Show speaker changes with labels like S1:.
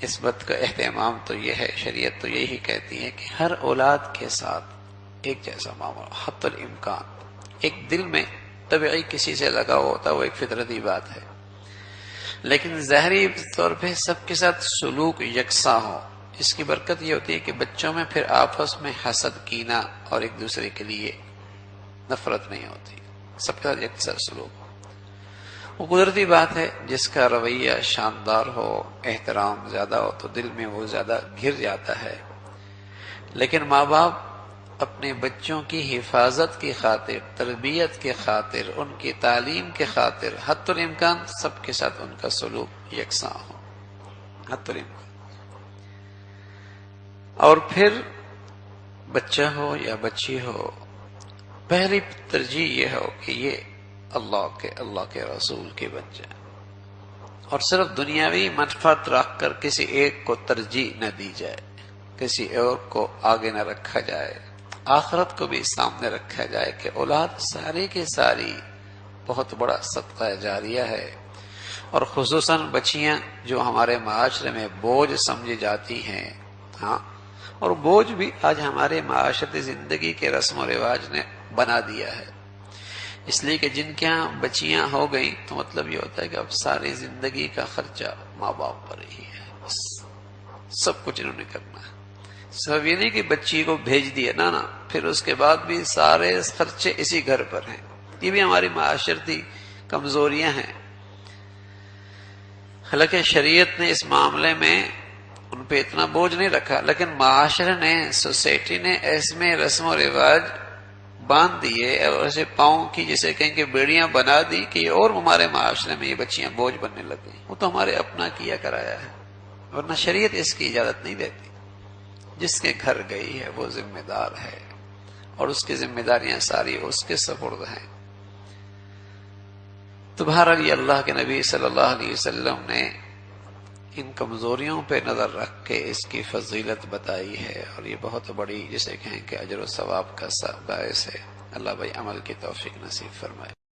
S1: اس بات کا اہتمام تو یہ ہے، شریعت تو یہی کہتی ہے کہ ہر اولاد کے ساتھ ایک جیسا معاملہ حتی الامکان۔ ایک دل میں طبعی کسی سے لگاؤ ہوتا ہے، وہ ایک فطرتی بات ہے، لیکن ظاہری طور پہ سب کے ساتھ سلوک یکساں ہو۔ اس کی برکت یہ ہوتی ہے کہ بچوں میں پھر آپس میں حسد، کینہ اور ایک دوسرے کے لیے نفرت نہیں ہوتی، سب کے ساتھ یکساں سلوک ہو۔ وہ قدرتی بات ہے، جس کا رویہ شاندار ہو، احترام زیادہ ہو تو دل میں وہ زیادہ گر جاتا ہے۔ لیکن ماں باپ اپنے بچوں کی حفاظت کی خاطر، تربیت کی خاطر، ان کی تعلیم کی خاطر حتی الامکان سب کے ساتھ ان کا سلوک یکساں ہو، حتی الامکان۔ اور پھر بچہ ہو یا بچی ہو، پہلی ترجیح یہ ہو کہ یہ اللہ کے رسول کے بچے، اور صرف دنیاوی منفعت رکھ کر کسی ایک کو ترجیح نہ دی جائے، کسی اور کو آگے نہ رکھا جائے، آخرت کو بھی سامنے رکھا جائے کہ اولاد ساری کی ساری بہت بڑا صدقہ جاریہ ہے۔ اور خصوصاً بچیاں جو ہمارے معاشرے میں بوجھ سمجھی جاتی ہیں، ہاں، اور بوجھ بھی آج ہمارے معاشرتی زندگی کے رسم و رواج نے بنا دیا ہے، اس لیے کہ جن کے ہاں بچیاں ہو گئیں تو مطلب یہ ہوتا ہے کہ اب ساری زندگی کا خرچہ ماں باپ پر ہی ہے، بس سب کچھ انہوں نے کرنا ہے۔ سب یہ نہیں کہ بچی کو بھیج دیا، نا پھر اس کے بعد بھی سارے خرچے اسی گھر پر ہیں۔ یہ بھی ہماری معاشرتی کمزوریاں ہیں۔ حالانکہ شریعت نے اس معاملے میں ان پہ اتنا بوجھ نہیں رکھا، لیکن معاشرے نے، سوسائٹی نے اس میں رسم و رواج باندھ دیے اور ایسے پاؤں کی جسے کہیں کہ بیڑیاں بنا دی کہ اور ہمارے معاشرے میں یہ بچیاں بوجھ بننے لگ گئی۔ وہ تو ہمارے اپنا کیا کرایا ہے، ورنہ شریعت اس کی اجازت نہیں دیتی۔ جس کے گھر گئی ہے وہ ذمہ دار ہے، اور اس کی ذمہ داریاں ساری اس کے سپرد ہیں۔ تو بہرحال یہ اللہ کے نبی صلی اللہ علیہ وسلم نے ان کمزوریوں پہ نظر رکھ کے اس کی فضیلت بتائی ہے، اور یہ بہت بڑی جسے کہیں کہ اجر و ثواب کا باعث ہے۔ اللہ بھائی عمل کی توفیق نصیب فرمائے۔